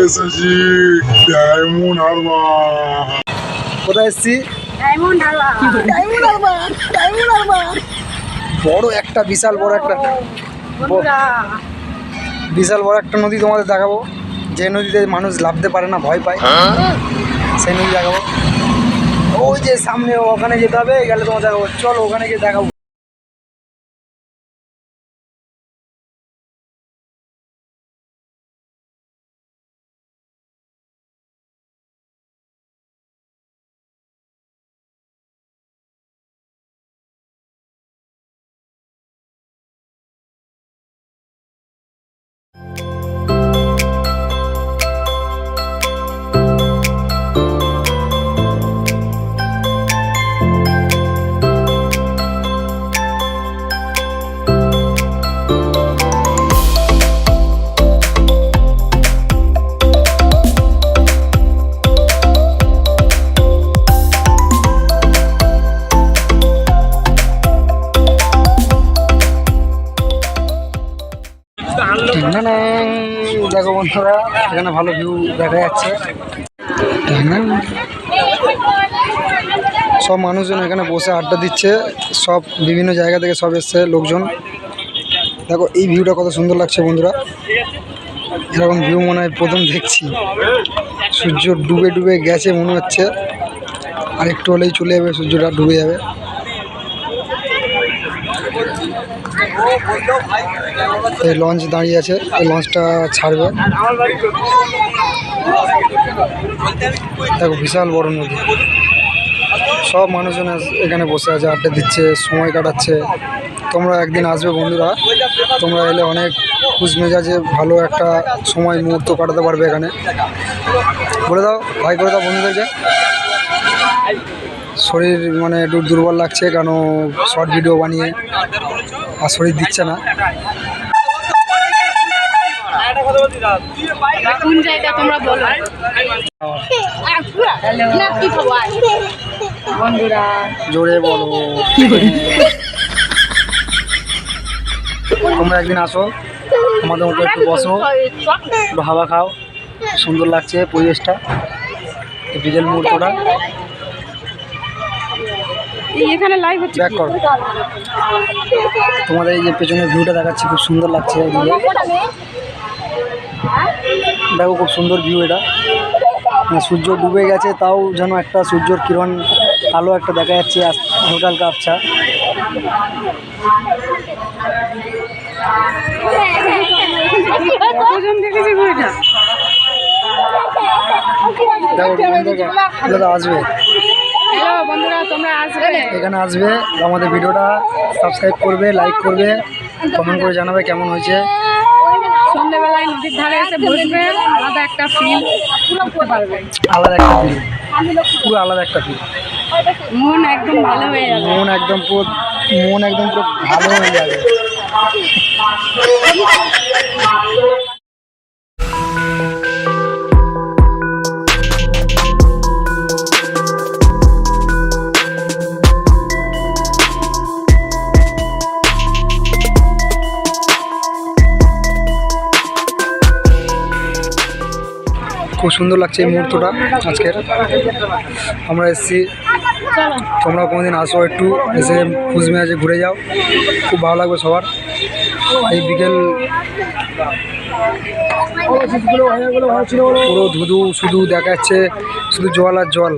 এসেছি ডায়মন্ড হারবার। কোথায় এসেছি? Diamond Harbour. Diamond Harbour, diamond Harbour. বড় একটা বিশাল বড় একটা বন্ধুরা বিশাল বড় একটা নদী তোমাদের দেখাবো, যে নদীতে মানুষ লাফতে পারে না, ভয় পায়, সেই নদী দেখাবো। ওই যে সামনে ওখানে যেতে হবে, গেলে তোমার দেখাবো। চলো ওখানে গিয়ে দেখাবো। দেখো বন্ধুরা, এখানে ভালো ভিউ দেখা যাচ্ছে। সব মানুষজন এখানে বসে আড্ডা দিচ্ছে, সব বিভিন্ন জায়গা থেকে সব এসছে লোকজন। দেখো এই ভিউটা কত সুন্দর লাগছে বন্ধুরা। এরকম ভিউ মনে হয় প্রথম দেখছি। সূর্য ডুবে ডুবে গেছে মনে হচ্ছে, আর একটু হলেই চলে যাবে, সূর্যটা ডুবে যাবে। এই লঞ্চ দাঁড়িয়ে আছে, এই লঞ্চটা ছাড়বে। দেখো বিশাল বড় নদী, সব মানুষজন এখানে বসে আছে, আড্ডা দিচ্ছে, সময় কাটাচ্ছে। তোমরা একদিন আসবে বন্ধুরা, তোমরা এলে অনেক খুশ মেজাজে ভালো একটা সময় মুহূর্ত কাটাতে পারবে এখানে। বলে দাও, ভাই করে দাও বন্ধুদেরকে। শরীর মানে একটু দুর্বল লাগছে, কেন শর্ট ভিডিও বানিয়ে আর শরীর দিচ্ছে না। কোন জায়গা তোমরা বলো। হ্যালো কি খবর বন্ধুরা? জোরে বলো। তোমরা একদিন আসো, আমাদের মতো একটু বসো, একটু হাওয়া খাও। সুন্দর লাগছে পরিবেশটা, বিকেল মুহূর্তটা। এখানে লাইভ হচ্ছে। ব্যাক করো। তোমাদের এই যে পেছনের ভিউটা দেখাচ্ছি, খুব সুন্দর লাগছে। দেখো খুব সুন্দর ভিউ এটা। সূর্য ডুবে গেছে, তাও যেন একটা সূর্যর কিরণ আলো একটা দেখা যাচ্ছে, হালকা হালকা আবছা। কতজন দেখেছে ঘুরেটা? দেখো বন্ধুরা আসবে, হ্যালো বন্ধুরা তোমরা আসবে, এখানে আসবে, আমাদের ভিডিওটা সাবস্ক্রাইব করবে, লাইক করবে, কমেন্ট করে জানাবে কেমন হয়েছে। সন্ধ্যেবেলায় নদীর ধারে এসে বসবে, আলাদা একটা ফিল করতে পারবে। আলাদা একটা ফিল, পুরো আলাদা একটা ফিল। মন একদম ভালো হয়ে যাবে। মন একদম পুরো ভালো হয়ে যাবে। খুব সুন্দর লাগছে এই মুহূর্তটা আজকের। আমরা এসেছি, তোমরা কোনোদিন আসো, একটু এসে খুশ মেজাজে ঘুরে যাও, খুব ভালো লাগবে সবার। এই বিকেল পুরো ধুধু শুধু দেখা যাচ্ছে, শুধু জল আর জল,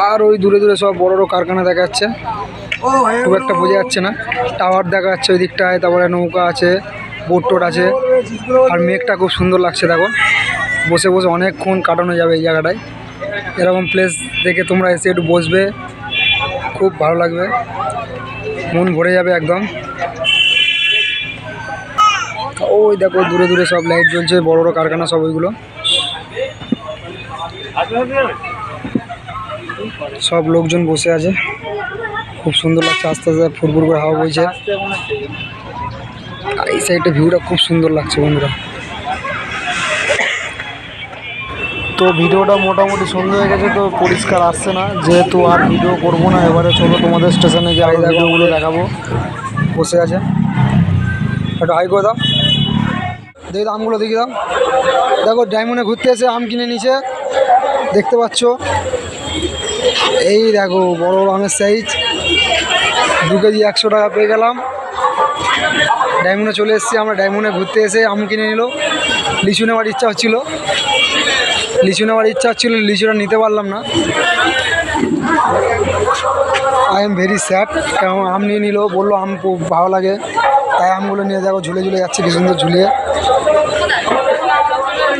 আর ওই দূরে দূরে সব বড় বড় কারখানা দেখা যাচ্ছে, খুব একটা বোঝা যাচ্ছে না। টাওয়ার দেখা যাচ্ছে ওই দিকটায়, তারপরে নৌকা আছে, বোট টোট আছে, আর মেঘটা খুব সুন্দর লাগছে। দেখো বসে বসে অনেকক্ষণ কাটানো যাবে এই জায়গাটায়। এরকম প্লেস দেখে তোমরা এসে একটু বসবে, খুব ভালো লাগবে, মন ভরে যাবে একদম। ওই দেখো দূরে দূরে সব লাইট জ্বলছে, বড় বড় কারখানা সব, ওইগুলো সব লোকজন বসে আছে, খুব সুন্দর লাগছে। আস্তে আস্তে ফুরফুর করে হাওয়া বইছে, এই সাইডটা ভিউটা খুব সুন্দর লাগছে বন্ধুরা। তো ভিডিওটা মোটামুটি সুন্দর হয়ে গেছে, তো পরিষ্কার আসছে না, যেহেতু আর ভিডিও করবো না। এবারে চলো তোমাদের স্টেশনে গিয়ে আই ভিডিওগুলো দেখাবো। বসে আছে, একটু হাই করে দাও, দেখি আমগুলো দেখি দাও। দেখো ডায়মন্ডে ঘুরতে এসে আম কিনে নিছে, দেখতে পাচ্ছ। এই দেখো বড় বড় আমের সাইজ, 2 কেজি 100 টাকা পেয়ে গেলাম। ডায়মন্ডে চলে এসেছি আমরা, ডায়মন্ডে ঘুরতে এসে আম কিনে নিল। লিচু নেওয়ার ইচ্ছা হচ্ছিলো, লিচুটা নিতে পারলাম না। আই এম ভেরি স্যাড, কারণ আম নিয়ে নিল, বললো আম খুব ভালো লাগে, তাই আমগুলো নিয়ে দেখো ঝুলে ঝুলে যাচ্ছে, কি সুন্দর ঝুলিয়ে।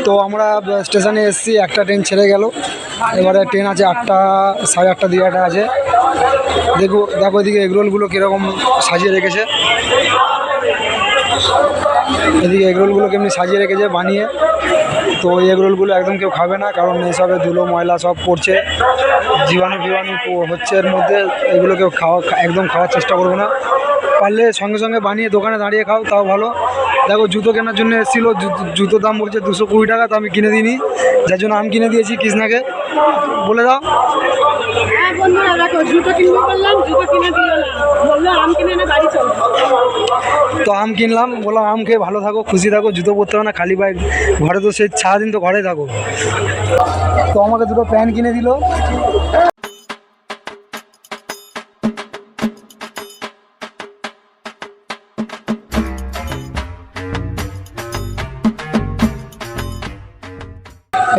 তো আমরা স্টেশনে এসেছি, একটা ট্রেন ছেড়ে গেল, এবারে ট্রেন আছে 8টা 8:30 দিয়ে একটা আছে। দেখো এদিকে এগরোলগুলো কীরকম সাজিয়ে রেখেছে, এদিকে এগরোলগুলো কেমনি সাজিয়ে রেখেছে বানিয়ে। তো এই এগরোলগুলো একদম কেউ খাবে না, কারণ এইসবে ধুলো ময়লা সব পড়ছে, জীবাণু হচ্ছে এর মধ্যে। এগুলো কেউ একদম খাওয়ার চেষ্টা করবে না, পারলে সঙ্গে সঙ্গে বানিয়ে দোকানে দাঁড়িয়ে খাও, তাও ভালো। দেখো জুতো কেনার জন্য এসেছিলো, জুতোর দাম বলছে 220 টাকা, তো আমি কিনে দিইনি, যার জন্য আম কিনে দিয়েছি কৃষ্ণাকে। বলে দাও। হ্যাঁ বন্ধুরা দেখো, জুতো কিনবো বললাম, জুতো কিনে দিল না, বললো আম কিনে এনে বাড়ি চলো। তো আম কিনলাম, বললাম আম খেয়ে ভালো থাকো, খুশি থাকো, জুতো পরতে হবে না, খালি পায়ে ঘরে, তো সেই সারাদিন তো ঘরে থাকো। তো আমাকে 2টো প্যান্ট কিনে দিল।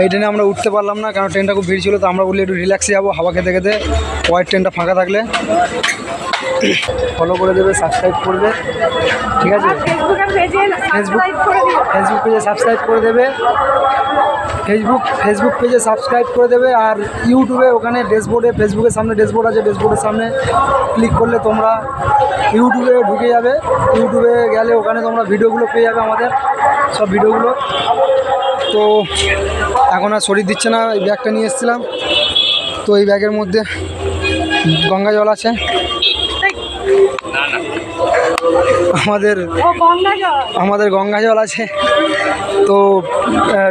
এই ট্রেনে আমরা উঠতে পারলাম না, কারণ ট্রেনটা খুব ভিড় ছিল। তো আমরা বলি একটু রিল্যাক্সে যাবো, হাওয়া খেতে খেতে, ওয়াইড ট্রেনটা ফাঁকা থাকলে। ফলো করে দেবে, সাবস্ক্রাইব করবে, ঠিক আছে? ফেসবুক পেজে সাবস্ক্রাইব করে দেবে, ফেসবুক পেজে সাবস্ক্রাইব করে দেবে। আর ইউটিউবে ওখানে ড্যাশবোর্ডে, ফেসবুকের সামনে ড্যাশবোর্ড আছে, ড্যাশবোর্ডের সামনে ক্লিক করলে তোমরা ইউটিউবে ঢুকে যাবে। ইউটিউবে গেলে ওখানে তোমরা ভিডিওগুলো পেয়ে যাবে, আমাদের সব ভিডিওগুলো। তো এখন আর শরীর দিচ্ছে না, এই ব্যাগটা নিয়ে এসেছিলাম। তো এই ব্যাগের মধ্যে গঙ্গা জল আছে, আমাদের গঙ্গা জল আছে। তো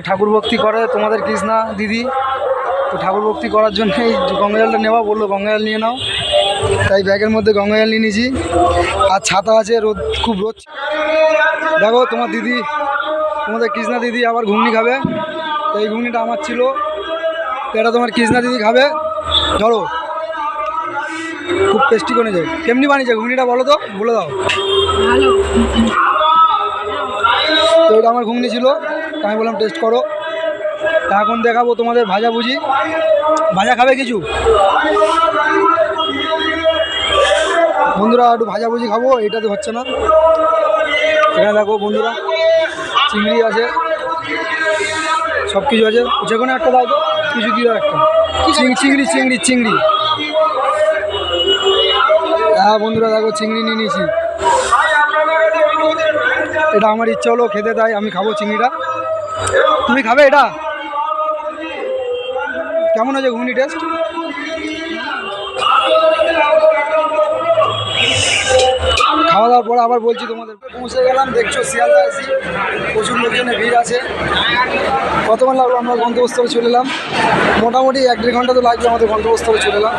ঠাকুর ভক্তি করে তোমাদের কৃষ্ণা দিদি, তো ঠাকুর ভক্তি করার জন্য এই গঙ্গা জলটা নেওয়া, বললো গঙ্গা জল নিয়ে নাও, তাই ব্যাগের মধ্যে গঙ্গা জল নিয়ে নিয়েছি। আর ছাতা আছে, খুব রোদ। দেখো তোমার দিদি, তোমাদের কৃষ্ণা দিদি আবার ঘুগনি খাবে, তো এই ঘুগনিটা আমার ছিল, তো এটা তোমার কৃষ্ণা দিদি খাবে। ধরো, খুব টেস্টি করে যায়। কেমনি বানিয়েছে ঘুগনিটা বলো তো, বলে দাও। তো এটা আমার ঘুগনি ছিল, আমি বললাম টেস্ট করো। এখন দেখাবো তোমাদের ভাজাভুজি। ভাজা খাবে কিছু বন্ধুরা? একটু ভাজাভুজি খাবো, এটা তো হচ্ছে না। এখানে দেখো বন্ধুরা, চিংড়ি আছে, সব কিছু আছে, যে কোনো একটা দাও তো, কিছু দিও একটা। চিংড়ি। হ্যাঁ বন্ধুরা দেখো, চিংড়ি নিয়ে নিয়েছি। এটা আমার ইচ্ছা হলো খেতে, তাই আমি খাবো চিংড়িটা। তুমি খাবে এটা? কেমন হয়েছে ঘুগনি টেস্ট? খাওয়া দাওয়ার পর আবার বলছি তোমাদের, পৌঁছে গেলাম। দেখছো শিয়ালদা আছি, প্রচুর লোকজনের ভিড় আছে। কতক্ষণ লাগলো আমরা গন্তব্যস্থলে চলে এলাম, মোটামুটি 1-1.5 ঘন্টা তো লাগবে আমাদের গন্তব্যস্থলে চলে এলাম।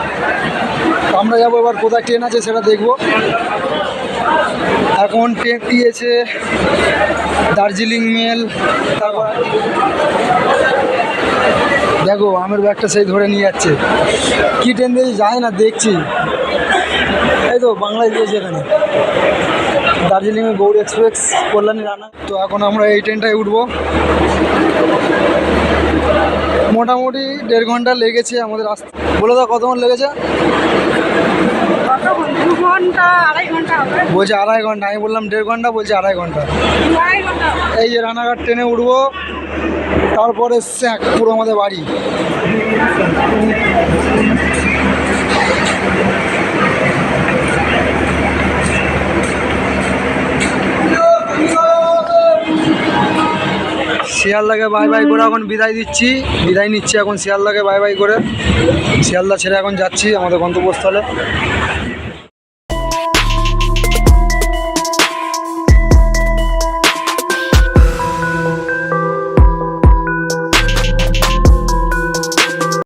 তো আমরা যাবো এবার, কোথায় ট্রেন আছে সেটা দেখবো। এখন ট্রেন দিয়েছে দার্জিলিং মেল। তারপর দেখো আমের ব্যাগটা সেই ধরে নিয়ে যাচ্ছে, কী ট্রেন দিয়ে যায় না দেখছি। এই তো বাংলায় দিয়েছে এখানে, দার্জিলিংয়ে গৌড় এক্সপ্রেস, কল্যাণী রানা। তো এখন আমরা এই ট্রেনটায় উঠবো। মোটামুটি 1.5 ঘন্টা লেগেছে আমাদের আসতে। বলে দাও কতক্ষণ লেগেছে? 2 ঘন্টা 2.5 ঘন্টা হবে। বলছে 2.5 ঘন্টা, আমি বললাম 1.5 ঘন্টা, বলছে 2.5 ঘন্টা। এই যে রানাঘাট ট্রেনে উঠবো, তারপরে স্যাক পুরো আমাদের বাড়ি। শিয়ালদাকে বাই বাই করে এখন বিদায় নিচ্ছি এখন শিয়ালদাকে বাই বাই করে। শিয়ালদা ছেড়ে এখন যাচ্ছি আমাদের গন্তব্যস্থলে।